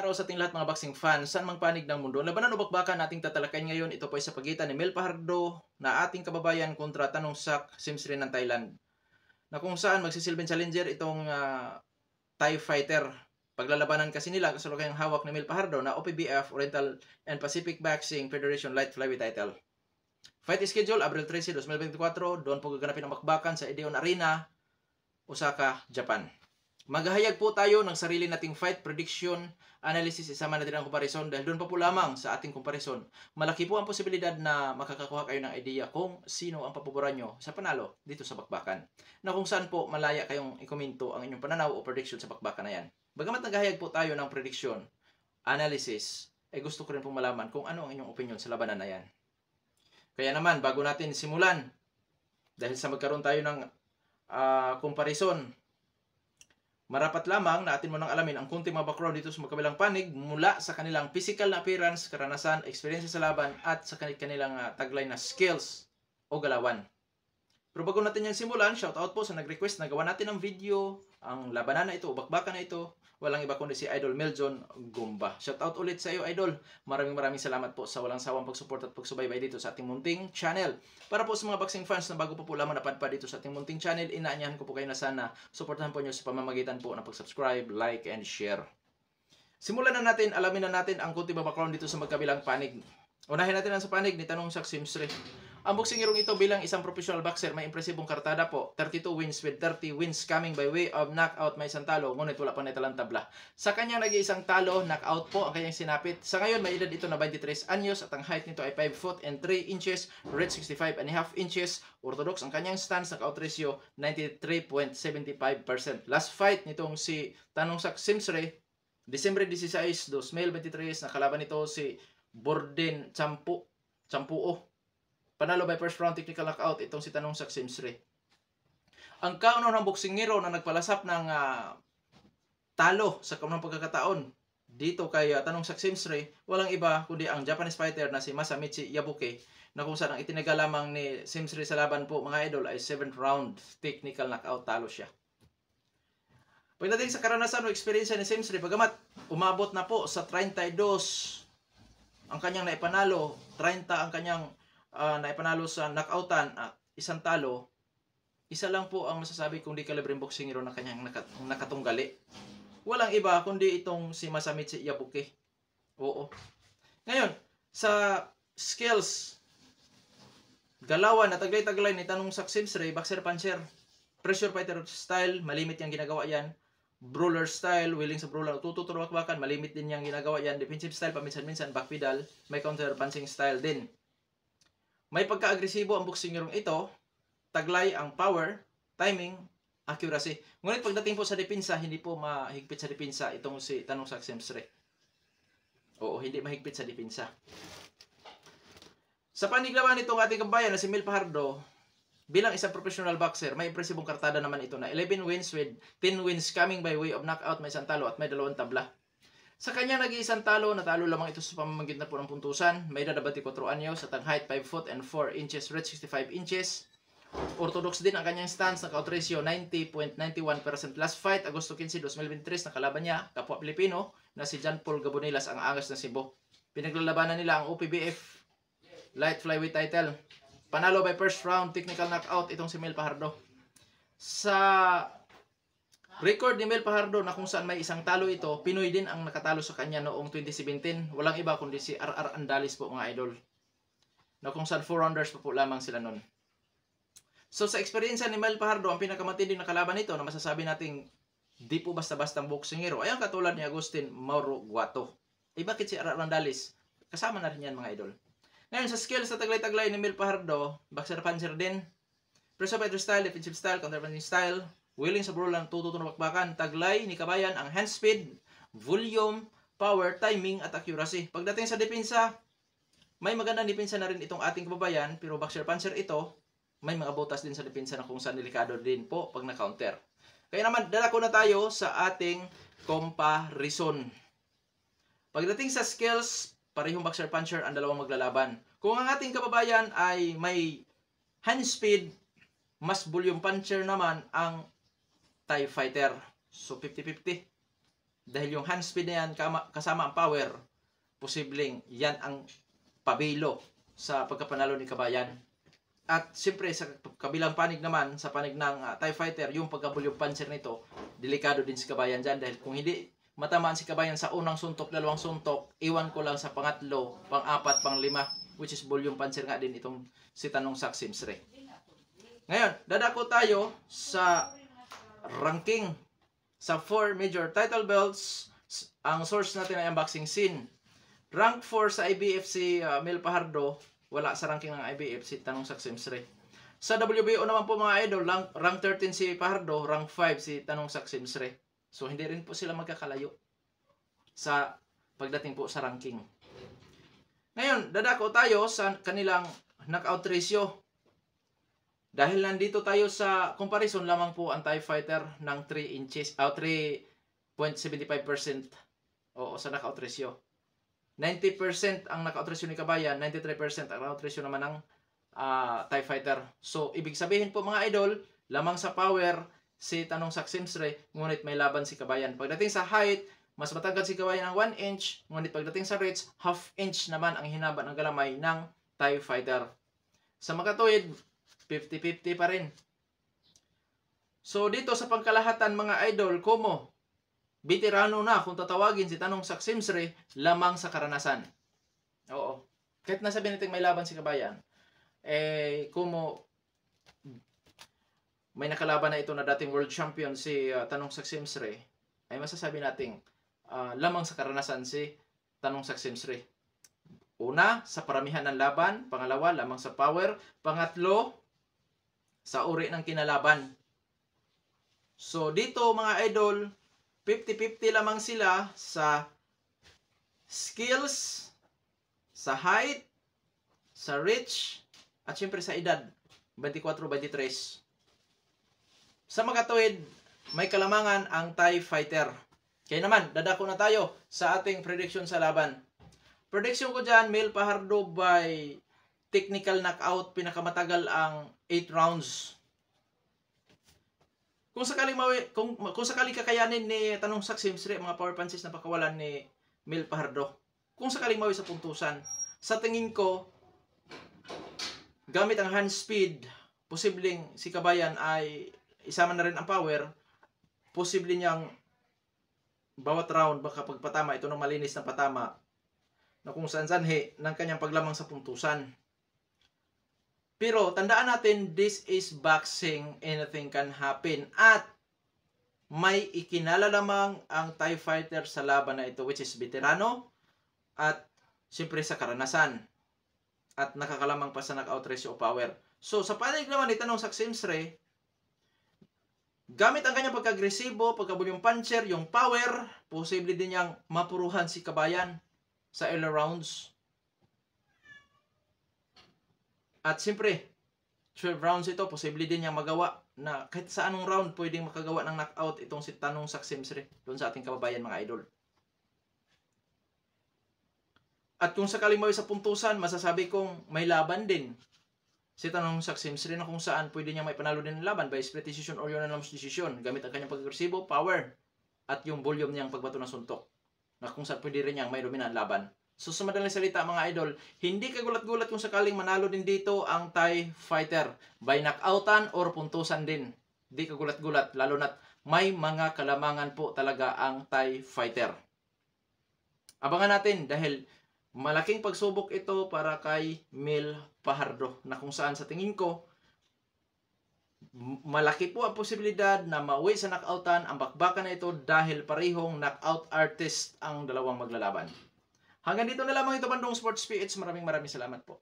araw sa ating lahat mga boxing fans, saan mang panig ng mundo. Labanan o bakbakan ating tatalakayin ngayon, ito po ay sa pagitan ni Mel Fajardo na ating kababayan kontra Tanong Sak Simsri ng Thailand. Na kung saan magsisilbing challenger itong Thai fighter. Paglalabanan kasi nila kasalukuyang hawak ni Mel Fajardo na OPBF, Oriental and Pacific Boxing Federation Light Flyweight title. Fight schedule, Abril 13, 2024. Doon po gaganapin ang bakbakan sa Ideon Arena, Osaka, Japan. Maghahayag po tayo ng sarili nating fight prediction, analysis, isama natin ang comparison dahil doon pa po lamang sa ating comparison. Malaki po ang posibilidad na makakakuha kayo ng idea kung sino ang papaboran nyo sa panalo dito sa bakbakan. Na kung saan po malaya kayong ikomento ang inyong pananaw o prediction sa bakbakan na yan. Bagamat naghahayag po tayo ng prediction, analysis, ay gusto ko rin pong malaman kung ano ang inyong opinion sa labanan na yan. Kaya naman, bago natin simulan, dahil sa magkaroon tayo ng comparison, marapat lamang na atin mo nang alamin ang kunting mga background dito sa magkabilang panig mula sa kanilang physical na appearance, karanasan, experience sa laban at sa kanilang tagline na skills o galawan. Pero bago natin yan simulan, shoutout po sa nag-request na gawa natin ng video, ang labanan na ito o bakbakan na ito. Walang iba kundi si Idol Meljon Gumba. Shoutout ulit sa iyo, Idol. Maraming salamat po sa walang sawang pagsupport at pagsubaybay dito sa ating munting channel. Para po sa mga boxing fans na bago po lamang napadpad dito sa ating munting channel, inaanyahan ko po kayo na sana suportahan po nyo sa pamamagitan po ng pag-subscribe, like, and share. Simulan na natin, alamin na natin ang kunting background dito sa magkabilang panig. Unahin natin ang sa panig ni Tanong Sak Simsri. Ang boksingirong ito bilang isang professional boxer, may impresibong kartada po. 32 wins with 30 wins coming by way of knockout, may isang talo, ngunit wala pa naitalang tabla. Sa kanyang nag-iisang talo, knockout po ang kanyang sinapit. Sa ngayon, may edad ito na 23 anyos at ang height nito ay 5 foot and 3 inches, reach 65 and a half inches. Orthodox ang kanyang stance, knockout ratio 93.75%. Last fight nitong si Tanong Sak Simsri, Disyembre 16, 2023, nakalaban nito si Borden Champuo. Panalo by first round technical knockout itong si Tanong Sak Simsri. Ang kaunang boksingero na nagpalasap ng talo sa kaunang pagkakataon dito kay Tanong Sak Simsri, walang iba kundi ang Japanese fighter na si Masamichi Yabuki, na kung saan ang itinaga lamang ni Simsri sa laban po mga idol ay 7th round technical knockout, talo siya. Pagdating sa karanasan o experience ni Simsri, bagamat umabot na po sa 32 ang kanyang naipanalo, 30 ang kanyang naipanalo sa knockoutan at isang talo, isa lang po ang masasabi kung di kalibreng boksingero na kanyang nakatunggali. Walang iba kundi itong si Masamichi Yabuki. Oo. Ngayon, sa skills, galawan na taglay-taglay ni Tanong Sak Simsri, boxer puncher, pressure fighter style, malimit yung ginagawa yan. Brawler style, willing sa brawler, tututulak-bakan, malimit din yung ginagawa yan. Defensive style, paminsan-minsan, backpedal, may counter punching style din. May pagka-agresibo ang boksingerong ito, taglay ang power, timing, accuracy. Ngunit pagdating po sa depensa, hindi po mahigpit sa depensa itong si Tanong Sak Simsri. Oo, hindi mahigpit sa depensa. Sa paniglawan nitong ating kabayan na si Mel Fajardo, bilang isang professional boxer, may impresibong kartada naman ito na 11 wins with 10 wins coming by way of knockout, may isang talo at may 2 tabla. Sa kanya nag-iisang talo, natalo lamang ito sa pamamagitan po ng puntusan. May edad 24 anyos at ang height 5 foot and 4 inches, reach 65 inches. Orthodox din ang kanyang stance, knockout ratio 90.91%. Last fight, Agosto 15, 2023, nakalaban niya, kapwa Pilipino, na si John Paul Gabonilas, ang angas ng Cebu. Pinaglalabanan nila ang OPBF Light Flyweight title. Panalo by first round, technical knockout itong si Mel Fajardo. Sa record ni Mel Fajardo na kung saan may isang talo ito, Pinoy din ang nakatalo sa kanya noong 2017. Walang iba kundi si RR Andalis po mga idol. Na kung saan 4 rounders pa po lamang sila nun. So sa experience ni Mel Fajardo, ang pinakamatinding na kalaban nito na masasabi nating di po basta-bastang boksingero ay ang katulad ni Agustin Mauro Guato. Eh bakit si RR Andalis? Kasama na rin yan mga idol. Ngayon sa skills sa taglay-taglay ni Mel Fajardo, boxer puncher din. Pressure fighter style, defensive style, counter punching style. Willing sa brawler, tututun na bakbakan, taglay ni kabayan ang hand speed, volume, power, timing at accuracy. Pagdating sa depensa, may magandang depensa na rin itong ating kababayan, pero boxer puncher ito, may mga botas din sa depensa na kung saan delikado din po pag na-counter. Kaya naman, dalako na tayo sa ating comparison. Pagdating sa skills, parehong boxer puncher ang dalawang maglalaban. Kung ang ating kababayan ay may hand speed, mas volume puncher naman ang Thai fighter. So 50-50. Dahil yung hand speed na yan kasama ang power, posibleng yan ang pabilo sa pagkapanalo ni Kabayan. At siyempre sa kabilang panig naman, sa panig ng TIE Fighter, yung pagkabulyong panser nito, delikado din si Kabayan dyan. Dahil kung hindi matamaan si Kabayan sa unang suntok, dalawang suntok, iwan ko lang sa pangatlo, pang-apat, pang-lima, which is bulyong panser nga din itong si Tanong Sak Simsre. Ngayon, dadako tayo sa ranking sa 4 major title belts. Ang source natin ay unboxing scene. Rank 4 sa IBF si Mel Pajardo. Wala sa ranking ng IBF si Tanong Sak Simsre. Sa WBO naman po mga idol, rank 13 si Pajardo, rank 5 si Tanong Sak Simsre. So hindi rin po sila magkakalayo sa pagdating po sa ranking. Ngayon, dadako tayo sa kanilang knockout ratio. Dahil nandito tayo sa comparison lamang po ang TIE Fighter ng 3.75% sa knockout ratio. 90% ang knockout ratio ni Kabayan, 93% ang knockout ratio naman ng TIE Fighter. So, ibig sabihin po mga idol, lamang sa power si Tanong Sak Simsre, ngunit may laban si Kabayan. Pagdating sa height, mas matangkad si Kabayan ng 1 inch, ngunit pagdating sa reach, half inch naman ang hinaba ng galamay ng TIE Fighter. Sa makatuwid, 50-50 pa rin. So dito sa pangkalahatan mga idol, kumo veterano na kung tatawagin si Tanong Sak Simsre lamang sa karanasan. Oo. Kahit nasabi natin may laban si Kabayan, kumo may nakalaban na ito na dating world champion si Tanong Sak Simsre, ay masasabi nating lamang sa karanasan si Tanong Sak Simsre. Una, sa paramihan ng laban. Pangalawa, lamang sa power. Pangatlo, sa uri ng kinalaban. So dito mga idol, 50-50 lamang sila sa skills, sa height, sa reach, at syempre sa edad, 24-23. Sa makatuwid, may kalamangan ang TIE Fighter. Kaya naman, dadako na tayo sa ating prediction sa laban. Prediction ko dyan, Mel Pajardo by technical knockout, pinakamatagal ang 8 rounds. Kung sakaling kakayanin ni Tanong Sak Simsre mga power punches na pakawalan ni Mel Pajardo, kung sakaling mawi sa puntusan, sa tingin ko, gamit ang hand speed, posibleng si Kabayan ay isama na rin ang power, posible niyang bawat round baka pagpatama ito ng malinis na patama na kung saan sanhi ng kanyang paglamang sa puntusan. Pero tandaan natin, this is boxing, anything can happen. At may ikinala lamang ang TIE Fighter sa laban na ito, which is veterano at siyempre sa karanasan. At nakakalamang pa sa knockout ratio o power. So sa panig naman ni Tanong Sak Simsre, gamit ang kanyang pagka-agresibo, pagkabulyong puncher, yung power, posible din niyang mapuruhan si Kabayan sa early rounds. At siyempre, 12 rounds ito, posible din niyang magawa na kahit sa anong round pwedeng makagawa ng knockout itong si Tanong Sak Simsre doon sa ating kababayan mga idol. At kung sakaling mawi sa puntusan, masasabi kong may laban din si Tanong Sak Simsre na kung saan pwede niya may panalo din ng laban by split decision or unanimous decision gamit ang kanyang pag-agresibo, power, at yung volume niyang pagbato ng suntok na kung saan pwede rin niyang may dominant laban. So sa madaling salita mga idol, hindi kagulat-gulat kung sakaling manalo din dito ang TIE Fighter by knockoutan or puntusan din. Hindi kagulat-gulat, lalo na't may mga kalamangan po talaga ang TIE Fighter. Abangan natin dahil malaking pagsubok ito para kay Mel Pajardo na kung saan sa tingin ko malaki po ang posibilidad na mauwi sa knockoutan ang bakbakan na ito dahil parehong knockout artist ang dalawang maglalaban. Hanggang dito na lamang ito Bandung Sports PH. Maraming salamat po.